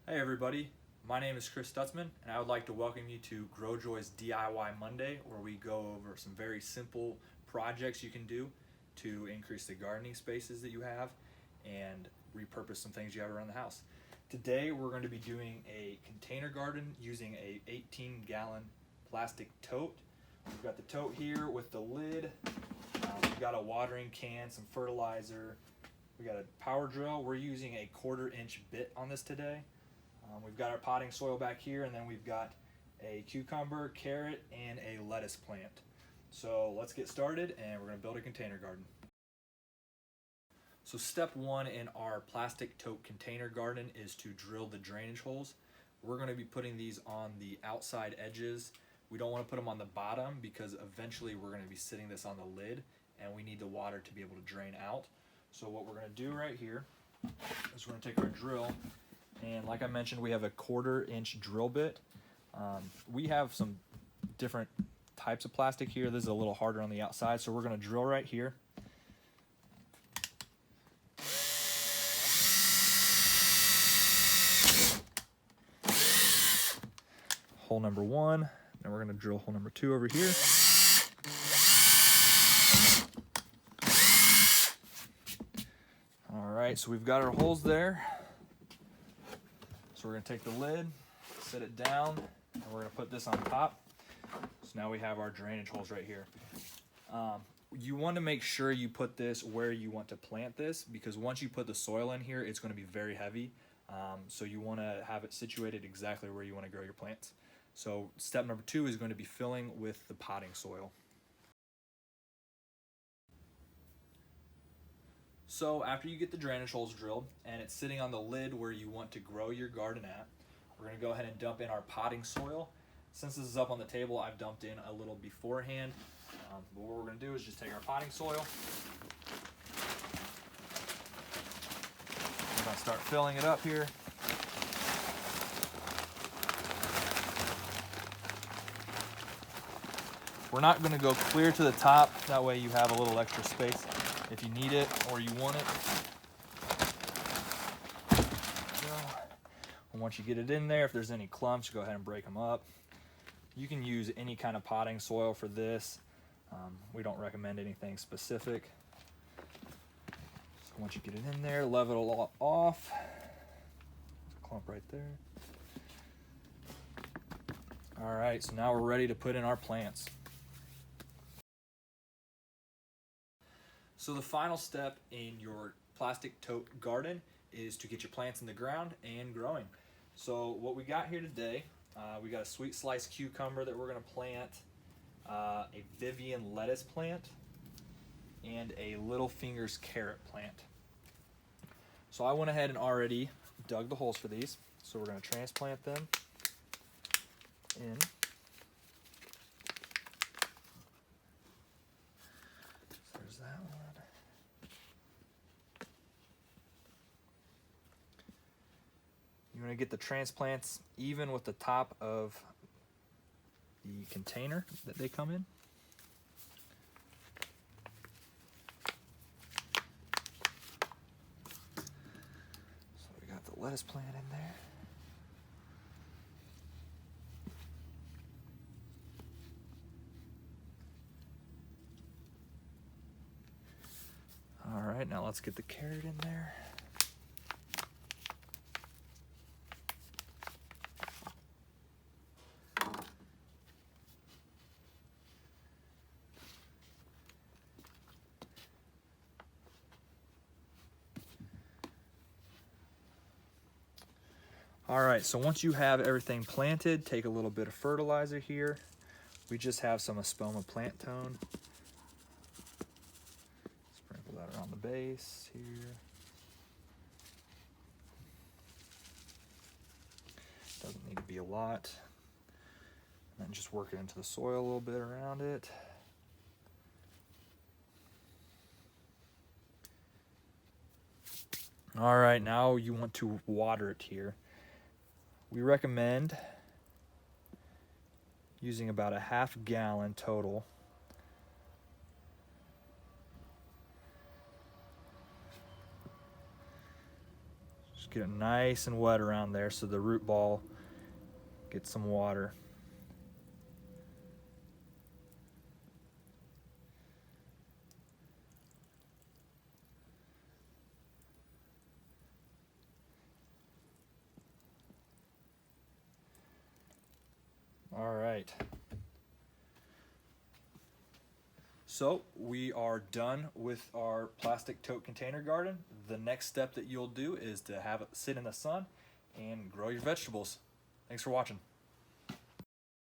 Hey everybody, my name is Chris Stutzman and I would like to welcome you to GrowJoy's DIY Monday, where we go over some very simple projects you can do to increase the gardening spaces that you have and repurpose some things you have around the house. Today we're going to be doing a container garden using a 18-gallon plastic tote. We've got the tote here with the lid. We've got a watering can, some fertilizer. We got a power drill. We're using a 1/4-inch bit on this today. We've got our potting soil back here, and then we've got a cucumber, carrot, and a lettuce plant. So let's get started, and we're going to build a container garden. So step one in our plastic tote container garden is to drill the drainage holes. We're going to be putting these on the outside edges. We don't want to put them on the bottom because eventually we're going to be sitting this on the lid, and we need the water to be able to drain out. So what we're going to do right here is we're going to take our drill, and like I mentioned, we have a 1/4-inch drill bit. We have some different types of plastic here. This is a little harder on the outside, so we're going to drill right here. Hole number one, and we're going to drill hole number two over here. All right, so we've got our holes there. So we're going to take the lid, set it down, and we're going to put this on top. So now we have our drainage holes right here. You want to make sure you put this where you want to plant this, because once you put the soil in here, it's going to be very heavy. So you want to have it situated exactly where you want to grow your plants. So step number two is going to be filling with the potting soil. So after you get the drainage holes drilled and it's sitting on the lid where you want to grow your garden at, we're going to go ahead and dump in our potting soil. Since this is up on the table, I've dumped in a little beforehand. But what we're going to do is just take our potting soil. We're going to start filling it up here. We're not going to go clear to the top, that way you have a little extra space if you need it or you want it. And once you get it in there, if there's any clumps, go ahead and break them up. You can use any kind of potting soil for this. We don't recommend anything specific. So once you get it in there, level it all off. There's a clump right there. All right, so now we're ready to put in our plants. So the final step in your plastic tote garden is to get your plants in the ground and growing. So what we got here today, we got a sweet slice cucumber that we're going to plant, a Vivian lettuce plant, and a Little Fingers carrot plant. So I went ahead and already dug the holes for these. So we're going to transplant them in. So there's that one. You want to get the transplants even with the top of the container that they come in. So we got the lettuce plant in there. All right, now let's get the carrot in there. All right, so once you have everything planted, take a little bit of fertilizer here. We just have some Espoma plant tone. Sprinkle that around the base here. Doesn't need to be a lot. And then just work it into the soil a little bit around it. All right, now you want to water it here. We recommend using about a 1/2 gallon total. Just Just get it nice and wet around there so the root ball gets some water. All right. So we are done with our plastic tote container garden. The next step that you'll do is to have it sit in the sun and grow your vegetables. Thanks for watching.